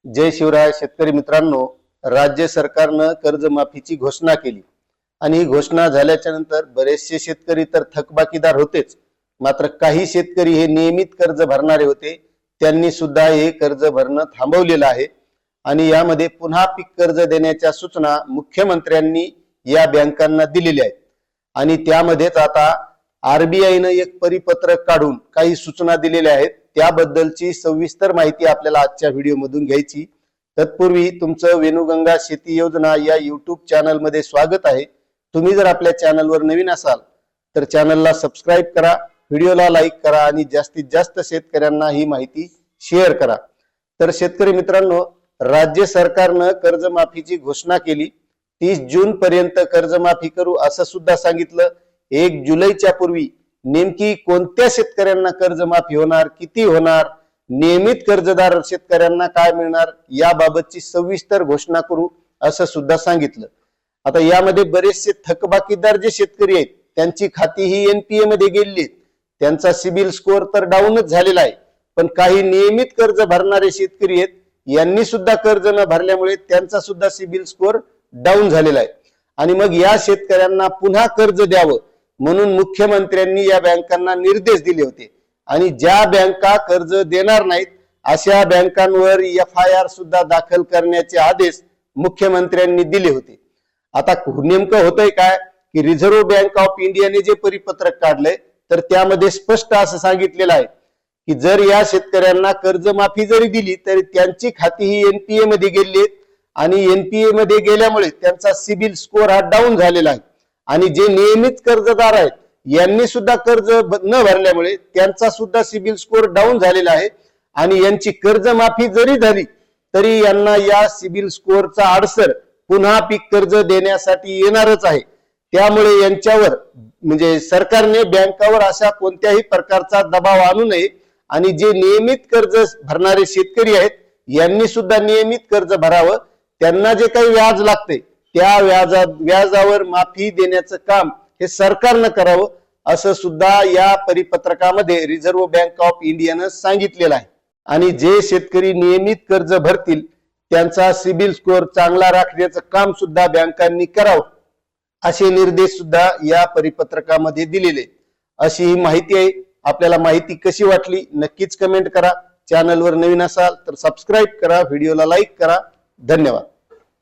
जय शिवराय शेतकरी मित्रांनो, राज्य सरकारनं कर्जमाफीची घोषणा केली आणि ही घोषणा झाल्याच्या नंतर बरेचसे शेतकरी तर थकबाकीदार होतेच, मात्र काही शेतकरी हे नियमित कर्ज भरणारे होते, त्यांनी सुद्धा हे कर्ज भरणं थांबवलेलं आहे आणि यामध्ये पुन्हा पीक कर्ज देण्याच्या सूचना मुख्यमंत्र्यांनी या बँकांना दिलेल्या आहेत आणि त्यामध्येच आता आरबीआयनं एक परिपत्रक काढून काही सूचना दिलेल्या आहेत। त्याबद्दलची सविस्तर माहिती आपल्याला आजच्या व्हिडिओ मधून घ्यायची। तत्पूर्वी तुमचं वेणुगंगा शेती योजना या YouTube चॅनल मध्ये स्वागत आहे। तुम्ही जर आपल्या चॅनलवर नवीन असाल तर चॅनलला सबस्क्राइब करा, व्हिडिओला लाईक करा आणि जास्तीत जास्त शेतकऱ्यांना ही माहिती शेअर करा। तर शेतकरी मित्रांनो, राज्य सरकारनं कर्जमाफीची घोषणा केली। 30 जून पर्यंत कर्जमाफी करू असं सुद्धा सांगितलं। 1 जुलैच्या पूर्वी नेमकी कोणत्या शेतकऱ्यांना कर्जमाफी होणार, किती होणार, नियमित कर्जदार शेतकऱ्यांना काय मिळणार याबाबतची सविस्तर घोषणा करू असं सुद्धा सांगितलं। आता यामध्ये बरेचसे थकबाकीदार जे शेतकरी आहेत त्यांची खाती ही एनपीए मध्ये गेलेली आहेत, त्यांचा सिबिल स्कोअर तर डाऊनच झालेला आहे, पण काही नियमित कर्ज भरणारे शेतकरी आहेत यांनी सुद्धा कर्ज न भरल्यामुळे त्यांचा सुद्धा सिबिल स्कोअर डाऊन झालेला आहे आणि मग या शेतकऱ्यांना पुन्हा कर्ज द्यावं म्हणून मुख्यमंत्र्यांनी या बँकांना निर्देश दिले होते आणि ज्या बँका कर्ज देणार नाहीत अशा बँकांवर एफआयआर सुद्धा दाखल करण्याचे आदेश मुख्यमंत्र्यांनी दिले होते। आता नेमकं होतंय काय की रिझर्व्ह बँक ऑफ इंडियाने जे परिपत्रक काढलंय तर त्यामध्ये स्पष्ट असं सांगितलेलं आहे की जर या शेतकऱ्यांना कर्जमाफी जरी दिली तरी त्यांची खाती ही एनपीए मध्ये गेली आहेत आणि एनपीए मध्ये गेल्यामुळे त्यांचा सिबिल स्कोअर हा डाऊन झालेला आहे आणि जे नियमित कर्जदार आहेत यांनी सुद्धा कर्ज न भरल्यामुळे त्यांचा सुद्धा सिबिल स्कोअर डाऊन झालेला आहे आणि यांची कर्जमाफी जरी झाली तरी यांना या सिबिल स्कोअरचा अडसर पुन्हा पीक कर्ज देण्यासाठी येणारच आहे। त्यामुळे यांच्यावर म्हणजे सरकारने बँकावर अशा कोणत्याही प्रकारचा दबाव आणू नये आणि जे नियमित कर्ज भरणारे शेतकरी आहेत यांनी सुद्धा नियमित कर्ज भरावं। त्यांना जे काही व्याज लागते त्या व्याजावर माफी देण्याचं काम हे सरकारनं करावं असं सुद्धा या परिपत्रकामध्ये रिझर्व्ह बँक ऑफ इंडियानं सांगितलेलं आहे आणि जे शेतकरी नियमित कर्ज भरतील त्यांचा सिबिल स्कोअर चांगला राखण्याचं काम सुद्धा बँकांनी करावं असे निर्देश सुद्धा या परिपत्रकामध्ये दिलेले। अशी ही माहिती आहे। आपल्याला माहिती कशी वाटली नक्कीच कमेंट करा। चॅनलवर नवीन असाल तर सबस्क्राइब करा, व्हिडिओला लाईक करा। धन्यवाद।